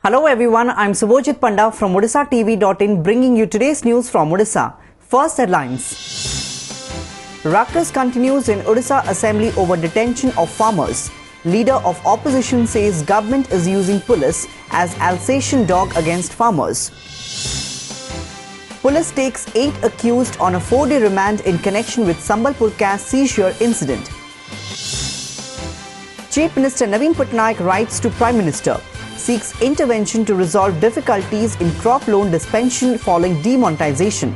Hello everyone, I'm Subhojit Panda from Odishatv.in bringing you today's news from Odisha. First headlines. RUCKUS continues in Odisha Assembly over detention of farmers. Leader of opposition says government is using police as Alsatian dog against farmers. Police takes 8 accused on a 4-day remand in connection with Sambalpur caste seizure incident. Chief Minister Naveen Patnaik writes to Prime Minister, seeks intervention to resolve difficulties in crop loan dispensation following demonetization.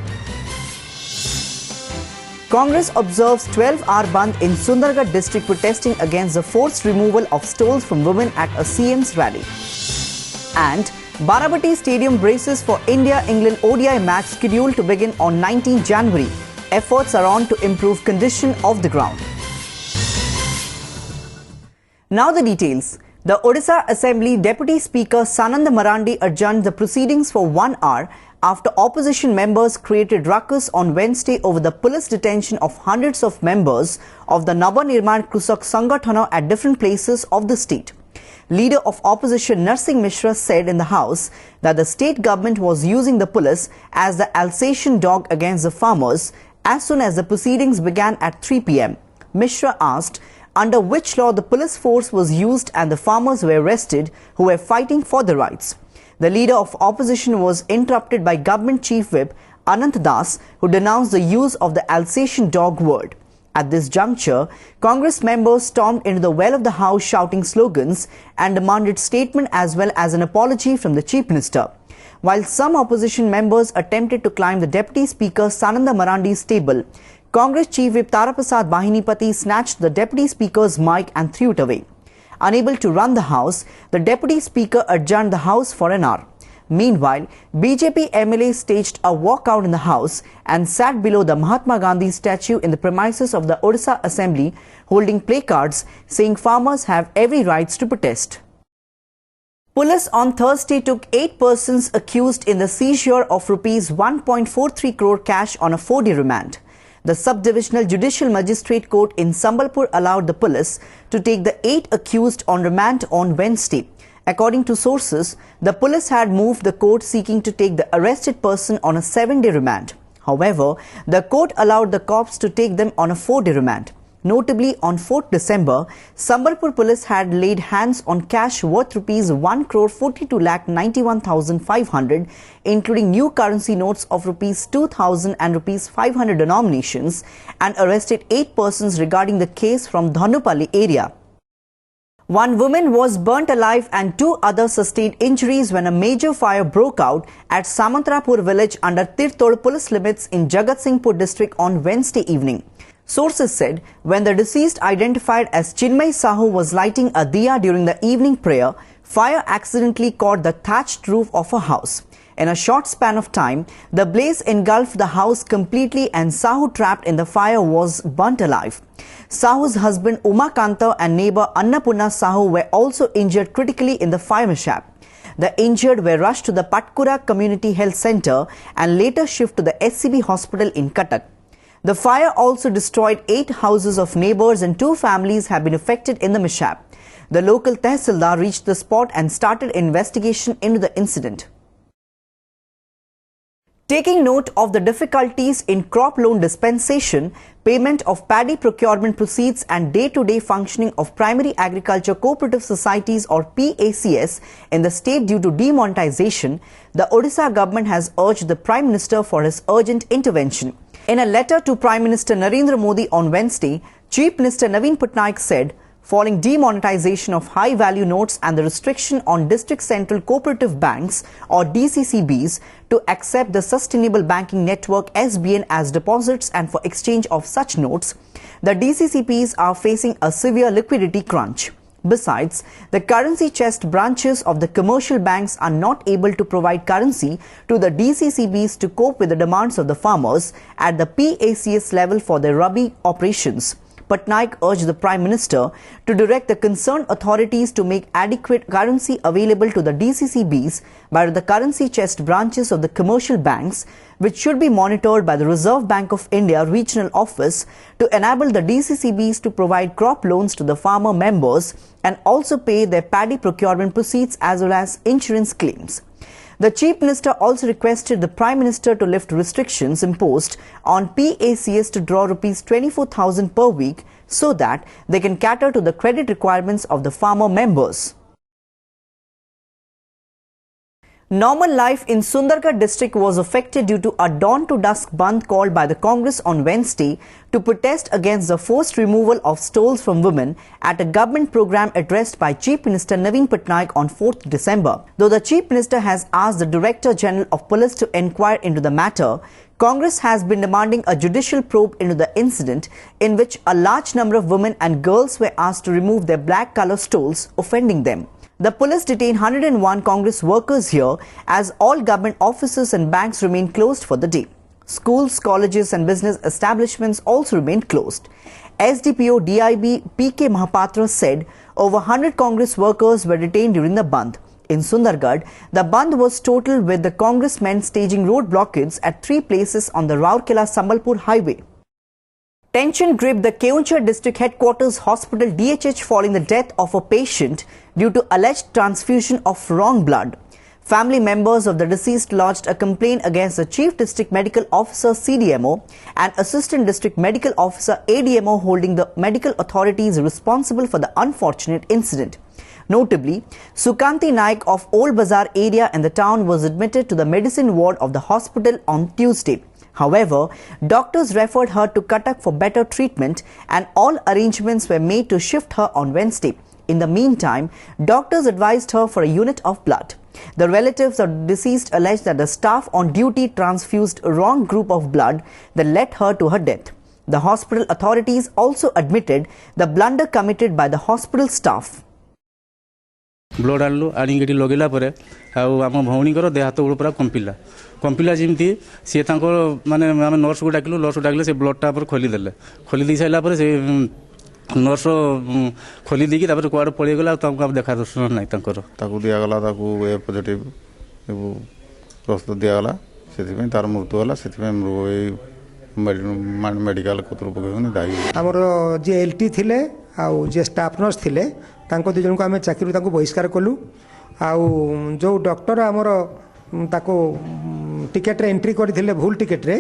Congress observes 12-hour bandh in Sundargarh district protesting against the forced removal of stalls from women at a CM's rally. And BARABATI Stadium braces for India-England ODI match scheduled to begin on 19 January. Efforts are on to improve condition of the ground. Now the details. The Odisha Assembly Deputy Speaker Sananda Marandi adjourned the proceedings for 1 hour after opposition members created ruckus on Wednesday over the police detention of hundreds of members of the Navanirman Krusak Sangathana at different places of the state. Leader of opposition Narsingh Mishra said in the House that the state government was using the police as the Alsatian dog against the farmers as soon as the proceedings began at 3 p.m. Mishra asked under which law the police force was used and the farmers were arrested who were fighting for their rights. The leader of opposition was interrupted by Government Chief Whip Anant Das, who denounced the use of the Alsatian dog word. At this juncture, Congress members stormed into the well of the House shouting slogans and demanded statement as well as an apology from the Chief Minister. While some opposition members attempted to climb the Deputy Speaker Sananda Marandi's table, Congress Chief Whip Taraprasad Bahinipati snatched the Deputy Speaker's mic and threw it away. Unable to run the House, the Deputy Speaker adjourned the House for an hour. Meanwhile, BJP MLA staged a walkout in the House and sat below the Mahatma Gandhi statue in the premises of the Odisha Assembly, holding placards saying farmers have every right to protest. Police on Thursday took 8 persons accused in the seizure of Rs 1.43 crore cash on a 4-day remand. The Subdivisional Judicial Magistrate Court in Sambalpur allowed the police to take the 8 accused on remand on Wednesday. According to sources, the police had moved the court seeking to take the arrested person on a 7-day remand. However, the court allowed the cops to take them on a 4-day remand. Notably, on 4th December, Sambalpur police had laid hands on cash worth Rs 1,42,91,500, including new currency notes of Rs 2,000 and Rs 500 denominations, and arrested 8 persons regarding the case from Dhanupalli area. One woman was burnt alive and 2 others sustained injuries when a major fire broke out at Samantrapur village under Tirtod police limits in Jagatsinghpur district on Wednesday evening. Sources said when the deceased identified as Chinmay Sahu was lighting a diya during the evening prayer, fire accidentally caught the thatched roof of a house. In a short span of time, the blaze engulfed the house completely and Sahu, trapped in the fire, was burnt alive. Sahu's husband Umakanta and neighbor Annapurna Sahu were also injured critically in the fire mishap. The injured were rushed to the Patkura Community Health Center and later shifted to the SCB hospital in Cuttack. The fire also destroyed 8 houses of neighbors and 2 families have been affected in the mishap. The local Tehsildar reached the spot and started investigation into the incident. Taking note of the difficulties in crop loan dispensation, payment of paddy procurement proceeds and day-to-day functioning of primary agriculture cooperative societies or PACS in the state due to demonetization, the Odisha government has urged the Prime Minister for his urgent intervention. In a letter to Prime Minister Narendra Modi on Wednesday, Chief Minister Naveen Patnaik said, following demonetization of high-value notes and the restriction on District Central Cooperative Banks or DCCBs to accept the Sustainable Banking Network SBN as deposits and for exchange of such notes, the DCCBs are facing a severe liquidity crunch. Besides, the currency chest branches of the commercial banks are not able to provide currency to the DCCBs to cope with the demands of the farmers at the PACS level for their Rabi operations. Patnaik urged the Prime Minister to direct the concerned authorities to make adequate currency available to the DCCBs by the currency chest branches of the commercial banks, which should be monitored by the Reserve Bank of India Regional Office to enable the DCCBs to provide crop loans to the farmer members and also pay their paddy procurement proceeds as well as insurance claims. The Chief Minister also requested the Prime Minister to lift restrictions imposed on PACS to draw Rs 24,000 per week so that they can cater to the credit requirements of the farmer members. Normal life in Sundargarh district was affected due to a dawn-to-dusk bandh called by the Congress on Wednesday to protest against the forced removal of stalls from women at a government program addressed by Chief Minister Naveen Patnaik on 4th December. Though the Chief Minister has asked the Director General of Police to inquire into the matter, Congress has been demanding a judicial probe into the incident in which a large number of women and girls were asked to remove their black colour stalls, offending them. The police detained 101 Congress workers here as all government offices and banks remain closed for the day. Schools, colleges and business establishments also remained closed. SDPO DIB PK Mahapatra said over 100 Congress workers were detained during the bandh. In Sundargarh, the bandh was total with the congressmen staging road blockades at 3 places on the Rourkela-Sambalpur highway. Tension gripped the Keonjhar district headquarters hospital DHH following the death of a patient due to alleged transfusion of wrong blood. Family members of the deceased lodged a complaint against the Chief District Medical Officer CDMO and Assistant District Medical Officer ADMO, holding the medical authorities responsible for the unfortunate incident. Notably, Sukanti Naik of Old Bazaar area in the town was admitted to the medicine ward of the hospital on Tuesday. However, doctors referred her to Cuttack for better treatment and all arrangements were made to shift her on Wednesday. In the meantime, doctors advised her for a unit of blood. The relatives of the deceased alleged that the staff on duty transfused a wrong group of blood that led her to her death. The hospital authorities also admitted the blunder committed by the hospital staff. Blood आनलु आनिक लगेला परे आम भौणीकर देह हाथ गोड़ पूरा कंपिला जमी सी माने आम नर्स को डाकिलु नर्स को डाकिले से ब्लडटा खोलीदे खोली सारापर से नर्स खोली देकी कौड़ पलैगला देखा दर्शन ना दिगला ए पॉजिटिव रक्त दिगला से तार मृत्यु है से मेडिकल कतृपक्ष दायी आमर जी एलटी थिले आउ जे स्टाफ नर्स थिले तांको दु जन को आम चाकरी तांको बहिष्कार कलु आउ जो डॉक्टर आमर ताको टिकेट रे एंट्री करथिले भूल टिकेट रे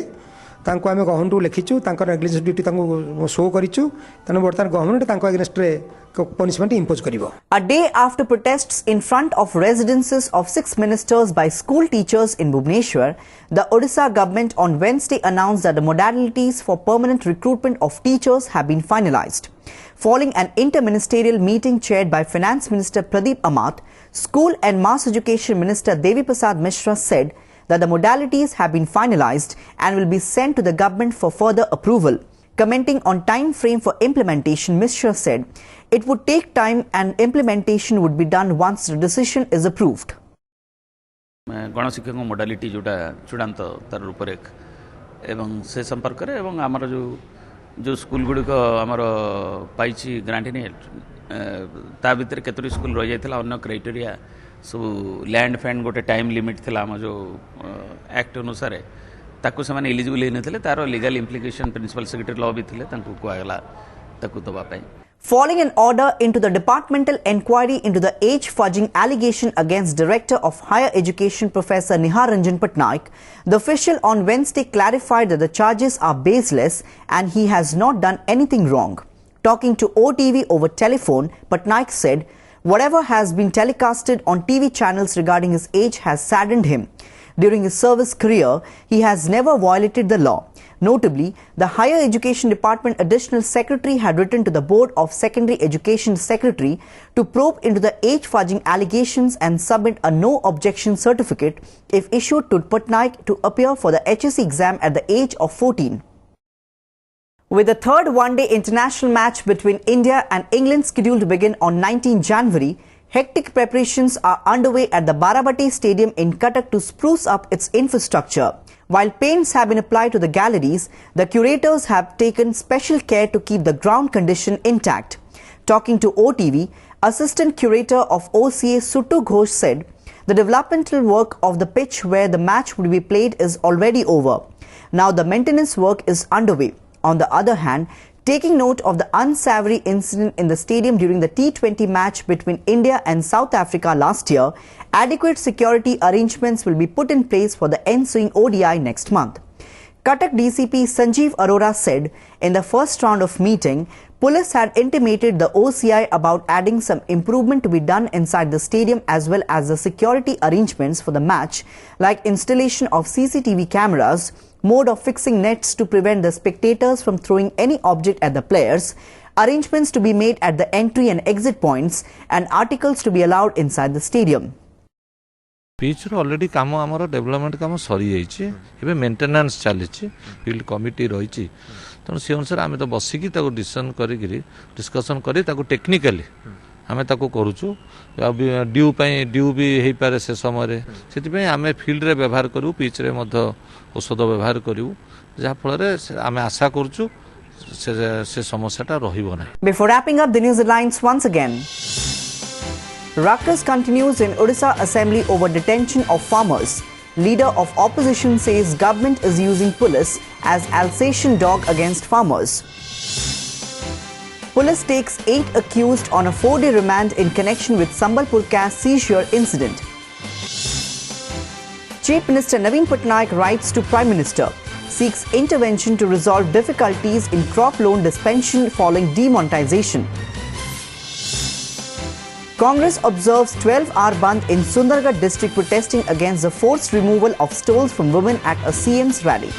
तांको आम गवर्नमेंट लिखिचु तांकर नेग्लिजेंस ड्यूटी तांको शो करिचु तने बर्तमान गवर्नमेंट तांको अगेंस्ट रे punishment impose karibo. A day after protests in front of residences of 6 ministers by school teachers in Bhubaneswar, the Odisha government on Wednesday announced that the modalities for permanent recruitment of teachers have been finalized. Following an interministerial meeting chaired by Finance Minister Pradeep Amat, School and Mass Education Minister Devi Prasad Mishra said that the modalities have been finalized and will be sent to the government for further approval. Commenting on time frame for implementation, Mishra said it would take time and implementation would be done once the decision is approved. गणशिक्षक modality जोटा चूड़ांत तार रूपरेख एवं से संपर्क रे एवं आमर जो स्कूल गुड़िक आमर पाई ग्रांटिनी ता भितर केतोरी स्कूल रही जाइथिला अन्य क्राइटेरिया सब लैंड फैंड गोटे टाइम लिमिट थिला आम जो एक्ट अनुसार ताकू से माने एलिजिबल हे नथिले तार legal implication principal secretary law भी थिले ताकू कोआगला ताकू दबा पाई. Following an order into the departmental inquiry into the age fudging allegation against Director of Higher Education Professor Nihar Ranjan Patnaik, the official on Wednesday clarified that the charges are baseless and he has not done anything wrong. Talking to OTV over telephone, Patnaik said, "Whatever has been telecasted on TV channels regarding his age has saddened him. During his service career, he has never violated the law." Notably, the Higher Education Department Additional Secretary had written to the Board of Secondary Education Secretary to probe into the age fudging allegations and submit a no objection certificate if issued to Patnaik to appear for the HSC exam at the age of 14. With the third one-day international match between India and England scheduled to begin on 19 January, hectic preparations are underway at the BARABATI Stadium in Cuttack to spruce up its infrastructure. While paints have been applied to the galleries, the curators have taken special care to keep the ground condition intact. Talking to OTV, Assistant Curator of OCA Suttu Ghosh said, the developmental work of the pitch where the match would be played is already over. Now the maintenance work is underway. On the other hand, taking note of the unsavory incident in the stadium during the T20 match between India and South Africa last year, adequate security arrangements will be put in place for the ensuing ODI next month. Cuttack DCP Sanjeev Arora said in the first round of meeting, police had intimated the OCI about adding some improvement to be done inside the stadium as well as the security arrangements for the match, like installation of CCTV cameras, mode of fixing nets to prevent the spectators from throwing any object at the players, arrangements to be made at the entry and exit points, and articles to be allowed inside the stadium. Pitch already काम आमर development काम सरी जाइए maintenance चली field committee रही तेणु से अनुसार आम तो बसिकी डिसीजन डिस्कसन कर टेक्निकाली आम करुचु ड्यू भी हो पारे से समय से आम फील्ड रे व्यवहार करूँ पिच रे औषध व्यवहार करूँ जहाँफल आम आशा करुचु से समस्याटा रहिबो ना. Before wrapping up the news headlines once again, RUCKUS continues in Odisha Assembly over detention of farmers. Leader of opposition says government is using police as Alsatian dog against farmers. Police takes 8 accused on a 4-day remand in connection with Sambalpur cash seizure incident. Chief Minister Naveen Patnaik writes to Prime Minister, seeks intervention to resolve difficulties in crop loan dispensation following demonetization. Congress observes 12-hour bandh in Sundargarh district protesting against the forced removal of stalls from women at a CM's rally.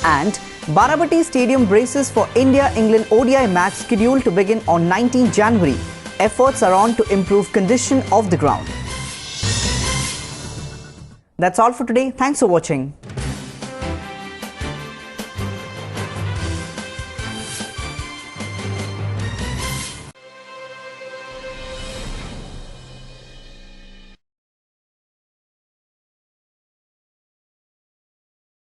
And Barabati Stadium braces for India-England ODI match scheduled to begin on 19 January. Efforts are on to improve condition of the ground. That's all for today. Thanks for watching.